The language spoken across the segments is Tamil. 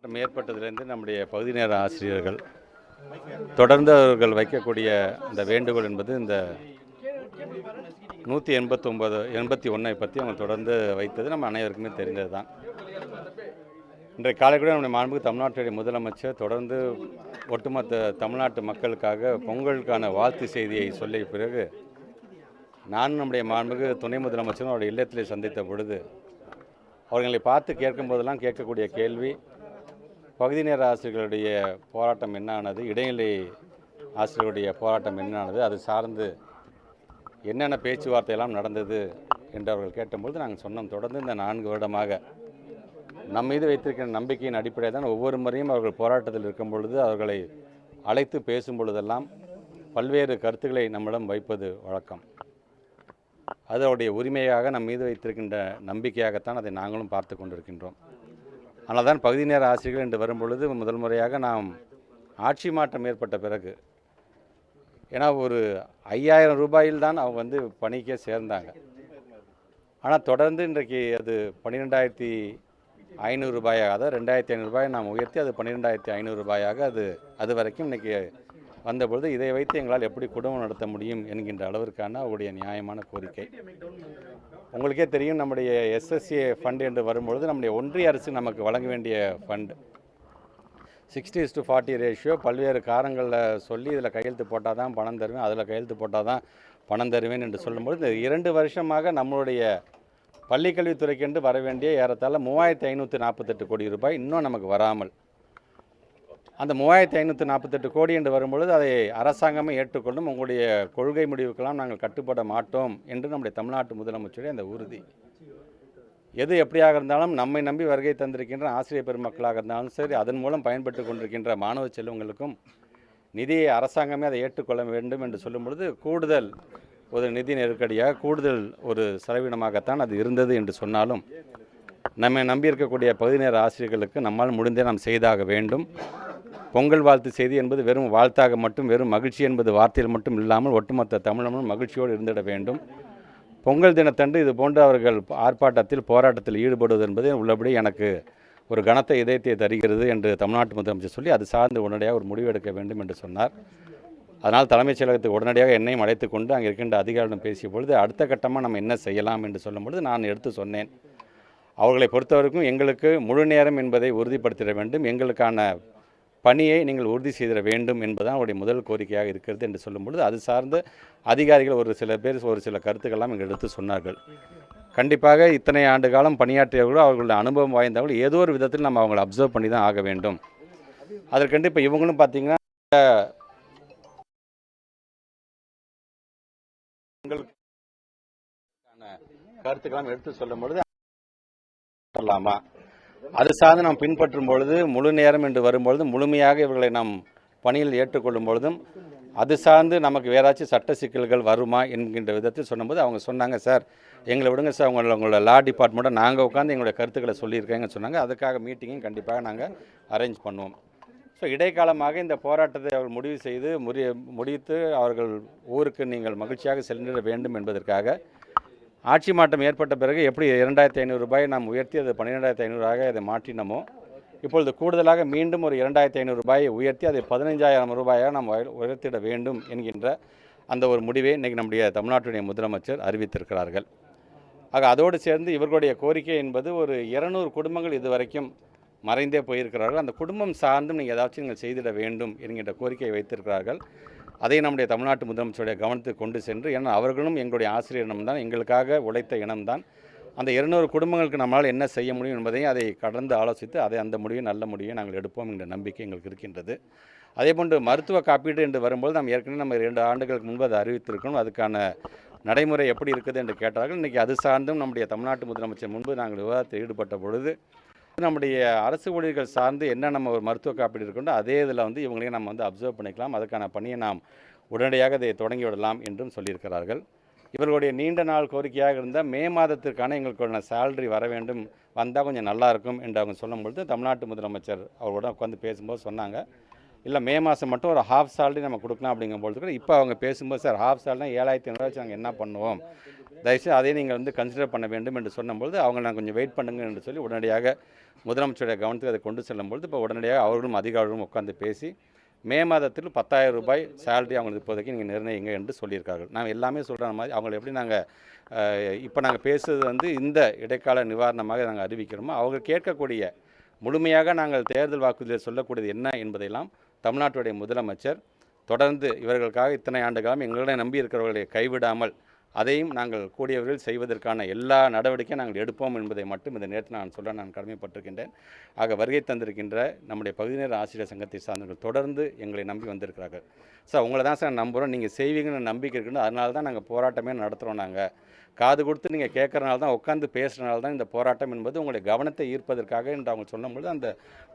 ஏற்பட்டதிலிருந்து நம்முடைய பகுதி நேர ஆசிரியர்கள் தொடர்ந்து அவர்கள் வைக்கக்கூடிய இந்த வேண்டுகோள் என்பது இந்த 181 பற்றி அவங்க தொடர்ந்து வைத்தது நம்ம அனைவருக்குமே தெரிந்தது தான். இன்றைய காலை கூட நம்முடைய மாண்புமிகு தமிழ்நாட்டுடைய முதலமைச்சர் தொடர்ந்து ஒட்டுமொத்த தமிழ்நாட்டு மக்களுக்காக பொங்கலுக்கான வாழ்த்து செய்தியை சொல்லிய பிறகு நான் நம்முடைய மாண்புமிகு துணை முதலமைச்சரும் அவருடைய இல்லத்திலே சந்தித்த பொழுது அவர்களை பார்த்து கேட்கும் போதெல்லாம் கேட்கக்கூடிய கேள்வி, பகுதி நேர ஆசிரியர்களுடைய போராட்டம் என்ன ஆனது, இடைநிலை ஆசிரியர்களுடைய போராட்டம் என்ன ஆனது, அது சார்ந்து என்னென்ன பேச்சுவார்த்தையெல்லாம் நடந்தது என்று அவர்கள் கேட்டபொழுது நாங்கள் சொன்னோம், தொடர்ந்து இந்த 4 வருடமாக நம் மீது வைத்திருக்கிற நம்பிக்கையின் அடிப்படையில் தான் ஒவ்வொரு முறையும் அவர்கள் போராட்டத்தில் இருக்கும் பொழுது அவர்களை அழைத்து பேசும் பொழுதெல்லாம் பல்வேறு கருத்துக்களை நம்மிடம் வைப்பது வழக்கம். அது அவருடைய உரிமையாக நம் மீது வைத்திருக்கின்ற நம்பிக்கையாகத்தான் அதை நாங்களும் பார்த்து கொண்டிருக்கின்றோம். ஆனால் தான் பகுதி நேர ஆசிரியர்கள் என்று வரும்பொழுது முதல் முறையாக நாம் ஆட்சி மாற்றம் ஏற்பட்ட பிறகு, ஏன்னா ஒரு 5000 ரூபாயில் தான் அவங்க பணிக்கே சேர்ந்தாங்க. ஆனால் தொடர்ந்து இன்றைக்கு அது 12,500 ரூபாயாக, அதாவது 2,500 ரூபாயை நாம் உயர்த்தி அது 12,500 ரூபாயாக அது வரைக்கும் இன்றைக்கி வந்தபொழுது இதை வைத்து எங்களால் எப்படி குடும்பம் நடத்த முடியும் என்கின்ற அளவிற்கான அவருடைய நியாயமான கோரிக்கை. உங்களுக்கே தெரியும், நம்முடைய எஸ்எஸ்ஏ ஃபண்ட் என்று வரும்பொழுது நம்முடைய ஒன்றிய அரசு நமக்கு வழங்க வேண்டிய ஃபண்டு 60:40 ரேஷியோ பல்வேறு காரணங்களில் சொல்லி இதில் கையெழுத்து போட்டால் தான் பணம் தருவேன், அதில் கையெழுத்து போட்டால் தான் பணம் தருவேன் என்று சொல்லும்போது இந்த 2 வருஷமாக நம்மளுடைய பள்ளிக்கல்வித்துறைக்கென்று வர வேண்டிய ஏறத்தாழ 3,548 கோடி ரூபாய் இன்னும் நமக்கு வராமல், அந்த 3,548 கோடி என்று வரும்பொழுது அதை அரசாங்கமே ஏற்றுக்கொள்ளும், உங்களுடைய கொள்கை முடிவுக்கெல்லாம் நாங்கள் கட்டுப்பட மாட்டோம் என்று நம்முடைய தமிழ்நாட்டு முதலமைச்சருடைய அந்த உறுதி. எது எப்படியாக இருந்தாலும் நம்மை நம்பி வருகை தந்திருக்கின்ற ஆசிரியர் பெருமக்களாக இருந்தாலும் சரி, அதன் மூலம் பயன்பட்டு கொண்டிருக்கின்ற மாணவ செல்வங்களுக்கும் நிதியை அரசாங்கமே அதை ஏற்றுக்கொள்ள வேண்டும் என்று சொல்லும் பொழுது கூடுதல் ஒரு நிதி நெருக்கடியாக, கூடுதல் ஒரு செலவினமாகத்தான் அது இருந்தது என்று சொன்னாலும், நம்மை நம்பியிருக்கக்கூடிய பகுதி நேர ஆசிரியர்களுக்கு நம்மால் முடிந்தே நாம் செய்தாக வேண்டும். பொங்கல் வாழ்த்து செய்தி என்பது வெறும் வாழ்த்தாக மட்டும், வெறும் மகிழ்ச்சி என்பது வார்த்தையில் மட்டும் இல்லாமல் ஒட்டுமொத்த தமிழனும் மகிழ்ச்சியோடு இருந்திட வேண்டும். பொங்கல் தினத்தன்று இது போன்று அவர்கள் ஆர்ப்பாட்டத்தில் போராட்டத்தில் ஈடுபடுவது என்பது உள்ளபடி எனக்கு ஒரு கனத்த இதயத்தை தருகிறது என்று தமிழ்நாட்டு முதலமைச்சர் சொல்லி அது சார்ந்து உடனடியாக ஒரு முடிவு எடுக்க வேண்டும் என்று சொன்னார். அதனால் தலைமைச் செயலகத்துக்கு உடனடியாக என்னையும் அழைத்து கொண்டு அங்கே இருக்கின்ற அதிகாரிடம் பேசிய பொழுது அடுத்த கட்டமாக நம்ம என்ன செய்யலாம் என்று சொல்லும்பொழுது நான் எடுத்து சொன்னேன், அவர்களை பொறுத்தவரைக்கும் எங்களுக்கு முழு நேரம் என்பதை உறுதிப்படுத்திட வேண்டும், எங்களுக்கான பணியை நீங்கள் உறுதி செய்திட வேண்டும் என்பதுதான் அவருடைய முதல் கோரிக்கையாக இருக்கிறது என்று சொல்லும்பொழுது அது சார்ந்த அதிகாரிகள் ஒரு சில பேர் ஒரு சில கருத்துக்கள்லாம் எங்கள் எடுத்து சொன்னார்கள். கண்டிப்பாக இத்தனை ஆண்டு காலம் பணியாற்றியவர்களோ அவர்களுடைய அனுபவம் வாய்ந்தவர்கள் ஏதோ ஒரு விதத்தில் நம்ம அவங்களை அப்சர்வ் பண்ணி தான் ஆக வேண்டும். அதற்கண்டு இப்போ இவங்களும் பார்த்தீங்கன்னா கருத்துக்கெல்லாம் எடுத்து சொல்லும் பொழுது சொல்லலாமா, அது சார்ந்து நாம் பின்பற்றும் பொழுது முழு நேரம் என்று வரும்பொழுது முழுமையாக இவர்களை நாம் பணியில் ஏற்றுக்கொள்ளும் பொழுதும் அது சார்ந்து நமக்கு வேறாச்சும் சட்ட சிக்கல்கள் வருமா என்கின்ற விதத்தில் சொன்னபோது அவங்க சொன்னாங்க, சார் எங்களை விடுங்க சார், உங்களோட லா டிபார்ட்மெண்ட்டை நாங்கள் உட்காந்து எங்களுடைய கருத்துக்களை சொல்லியிருக்கேங்கன்னு சொன்னாங்க. அதுக்காக மீட்டிங்கும் கண்டிப்பாக நாங்கள் அரேஞ்ச் பண்ணுவோம். ஸோ இடைக்காலமாக இந்த போராட்டத்தை அவர்கள் முடிவு செய்து முடித்து அவர்கள் ஊருக்கு நீங்கள் மகிழ்ச்சியாக சென்றிட வேண்டும் என்பதற்காக ஆட்சி மாற்றம் ஏற்பட்ட பிறகு எப்படி 2,500 ரூபாயை நாம் உயர்த்தி அது 12,500 அதை மாற்றினமோ, இப்பொழுது கூடுதலாக மீண்டும் ஒரு 2,500 ரூபாயை உயர்த்தி அதை 15,000 ரூபாயாக நாம் உயர்த்திட வேண்டும் என்கின்ற அந்த ஒரு முடிவை இன்றைக்கி நம்முடைய தமிழ்நாட்டுடைய முதலமைச்சர் அறிவித்திருக்கிறார்கள். ஆக அதோடு சேர்ந்து இவர்களுடைய கோரிக்கை என்பது ஒரு 200 குடும்பங்கள் இதுவரைக்கும் மறைந்தே போயிருக்கிறார்கள், அந்த குடும்பம் சார்ந்தும் நீங்கள் ஏதாச்சும் நீங்கள் செய்திட வேண்டும் என்கின்ற கோரிக்கையை வைத்திருக்கிறார்கள். அதை நம்முடைய தமிழ்நாட்டு முதலமைச்சருடைய கவனத்துக்கு கொண்டு சென்று, ஏன்னா அவர்களும் எங்களுடைய ஆசிரியர் இனம்தான், எங்களுக்காக உழைத்த இனம்தான், அந்த 200 குடும்பங்களுக்கு நம்மளால் என்ன செய்ய முடியும் என்பதையும் அதை கடந்து ஆலோசித்து அந்த முடிவை நல்ல முடிவை நாங்கள் எடுப்போம் என்ற நம்பிக்கை எங்களுக்கு இருக்கின்றது. அதேபோன்று மருத்துவ காப்பீடு என்று வரும்போது நாம் ஏற்கனவே நம்ம 2 ஆண்டுகளுக்கு முன்பு அதை அறிவித்திருக்கணும், அதுக்கான நடைமுறை எப்படி இருக்குது என்று கேட்டார்கள். இன்றைக்கி அது சார்ந்தும் நம்முடைய தமிழ்நாட்டு முதலமைச்சர் முன்பு நாங்கள் விவாதத்தில் ஈடுபட்ட பொழுது நம்முடைய அரசு ஊழியர்கள் சார்ந்து என்ன நம்ம ஒரு மருத்துவ காப்பீடு இருக்கோ அதே இதில் இவங்களையும் நம்ம அப்சர்வ் பண்ணிக்கலாம், அதுக்கான பணியை நாம் உடனடியாக அதை தொடங்கி விடலாம் என்றும் சொல்லியிருக்கிறார்கள். இவர்களுடைய நீண்ட நாள் கோரிக்கையாக இருந்தால் மே மாதத்திற்கான எங்களுக்கான சேலரி வர வேண்டும், வந்தால் கொஞ்சம் நல்லாயிருக்கும் என்று அவங்க சொல்லும்பொழுது தமிழ்நாட்டு முதலமைச்சர் அவரோட உட்காந்து பேசும்போது சொன்னாங்க, இல்லை மே மாதம் மட்டும் ஒரு ஹாஃப் சேலரி நம்ம கொடுக்கலாம் அப்படிங்கும்போது கூட இப்போ அவங்க பேசும்போது சார் ஹாஃப் சேலரினா 7,500 வச்சு நாங்கள் என்ன பண்ணுவோம், தயவுசெய்து அதை நீங்கள் வந்து கன்சிடர் பண்ண வேண்டும் என்று சொன்னபொழுது அவங்க நான் கொஞ்சம் வெயிட் பண்ணுங்க என்று சொல்லி உடனடியாக முதலமைச்சருடைய கவனத்துக்கு அதை கொண்டு செல்லும்பொழுது இப்போ உடனடியாக அவர்களும் அதிகாரிகளும் உட்கார்ந்து பேசி மே மாதத்தில் 10,000 ரூபாய் சேலரி அவங்களுக்கு இப்போதைக்கு நீங்கள் நிர்ணயிங்க என்று சொல்லியிருக்கார்கள். நான் எல்லாமே சொல்கிற மாதிரி அவங்களை எப்படி நாங்கள் இப்போ நாங்கள் பேசுறது வந்து இந்த இடைக்கால நிவாரணமாக நாங்கள் அறிவிக்கிறோமோ அவங்க கேட்கக்கூடிய முழுமையாக நாங்கள் தேர்தல் வாக்குறுதியில் சொல்லக்கூடியது என்ன என்பதையெல்லாம் தமிழ்நாட்டுடைய முதலமைச்சர் தொடர்ந்து இவர்களுக்காக இத்தனை ஆண்டு காலம் எங்களை நம்பி இருக்கிறவர்களை கைவிடாமல் அதையும் நாங்கள் கூடியவர்கள் செய்வதற்கான எல்லா நடவடிக்கையும் நாங்கள் எடுப்போம் என்பதை மட்டும் இந்த நேரத்தில் நான் சொல்ல நான் கடமைப்பட்டிருக்கின்றேன். ஆக வருகை தந்திருக்கின்ற நம்முடைய பகுதி நேர ஆசிரியர் சங்கத்தை சார்ந்தவர்கள் தொடர்ந்து எங்களை நம்பி வந்திருக்கிறார்கள். சார் உங்களை தான் சார் நம்புகிறோம், நீங்கள் செய்வீங்கன்னு நம்பிக்கை இருக்குன்னு அதனால தான் நாங்கள் போராட்டமே நடத்துகிறோம். நாங்கள் காது கொடுத்து நீங்கள் கேட்குறனால தான் உட்காந்து பேசுகிறனால தான் இந்த போராட்டம் என்பது உங்களுடைய கவனத்தை ஈர்ப்பதற்காக என்று அவங்க சொல்லும்போது அந்த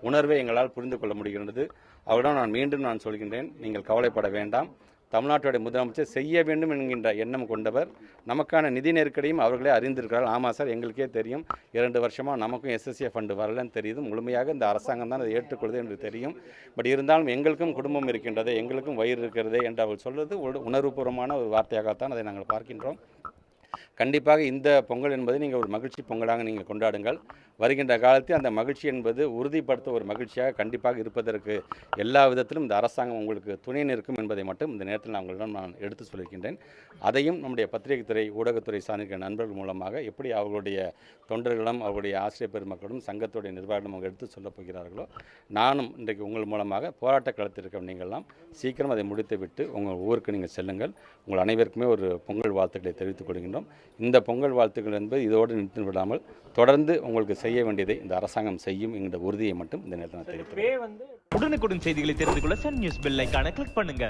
உணர்வை எங்களால் புரிந்து கொள்ள முடிகிறது. அவரிடம் நான் மீண்டும் சொல்கின்றேன், நீங்கள் கவலைப்பட வேண்டாம். தமிழ்நாட்டுடைய முதலமைச்சர் செய்ய வேண்டும் என்கின்ற எண்ணம் கொண்டவர். நமக்கான நிதி நெருக்கடியும் அவர்களே அறிந்திருக்கிறார்கள். ஆமாம் சார், எங்களுக்கே தெரியும் 2 வருஷமாக நமக்கும் எஸ்எஸ்ஏ ஃபண்டு வரலன்னு தெரியுது. முழுமையாக இந்த அரசாங்கம் தான் அதை ஏற்றுக்கொள்வது என்று தெரியும். பட் இருந்தாலும் எங்களுக்கும் குடும்பம் இருக்கின்றது, எங்களுக்கும் வயிறு இருக்கிறதே என்று அவர் சொல்வது உணர்வுபூர்வமான ஒரு வார்த்தையாகத்தான் அதை நாங்கள் பார்க்கின்றோம். கண்டிப்பாக இந்த பொங்கல் என்பது நீங்கள் ஒரு மகிழ்ச்சி பொங்கலாக நீங்கள் கொண்டாடுங்கள். வருகின்ற காலத்தில் அந்த மகிழ்ச்சி என்பது உறுதிப்படுத்த ஒரு மகிழ்ச்சியாக கண்டிப்பாக இருப்பதற்கு எல்லா விதத்திலும் இந்த அரசாங்கம் உங்களுக்கு துணை நிற்கும் என்பதை மட்டும் இந்த நேரத்தில் நான் எடுத்து சொல்லியிருக்கின்றேன். அதையும் நம்முடைய பத்திரிகைத்துறை ஊடகத்துறை சார்ந்த நண்பர்கள் மூலமாக எப்படி அவர்களுடைய தொண்டர்களும் அவர்களுடைய ஆசிரியர் பெருமக்களும் சங்கத்துடைய நிர்வாகம் அவங்க எடுத்து சொல்லப் போகிறார்களோ, நானும் இன்றைக்கு உங்கள் மூலமாக போராட்ட களத்தில் இருக்க நீங்கள்லாம் சீக்கிரம் அதை முடித்துவிட்டு உங்கள் ஊருக்கு நீங்கள் செல்லுங்கள். உங்கள் அனைவருக்குமே ஒரு பொங்கல் வாழ்த்துக்களை தெரிவித்துக் கொள்கின்றோம். இந்த பொங்கல் வாழ்த்துக்கள் என்பது இதோடு நிறுத்தி விடாமல் தொடர்ந்து உங்களுக்கு செய்ய வேண்டியதை இந்த அரசாங்கம் செய்யும் என்கிற உறுதியை மட்டும் இந்த நேரத்தில் தெரிவித்துள்ளேன். உடனுக்குடன் செய்திகளை தெரிந்து கொள்ள சன் நியூஸ் பெல் ஐகானை கிளிக் பண்ணுங்க.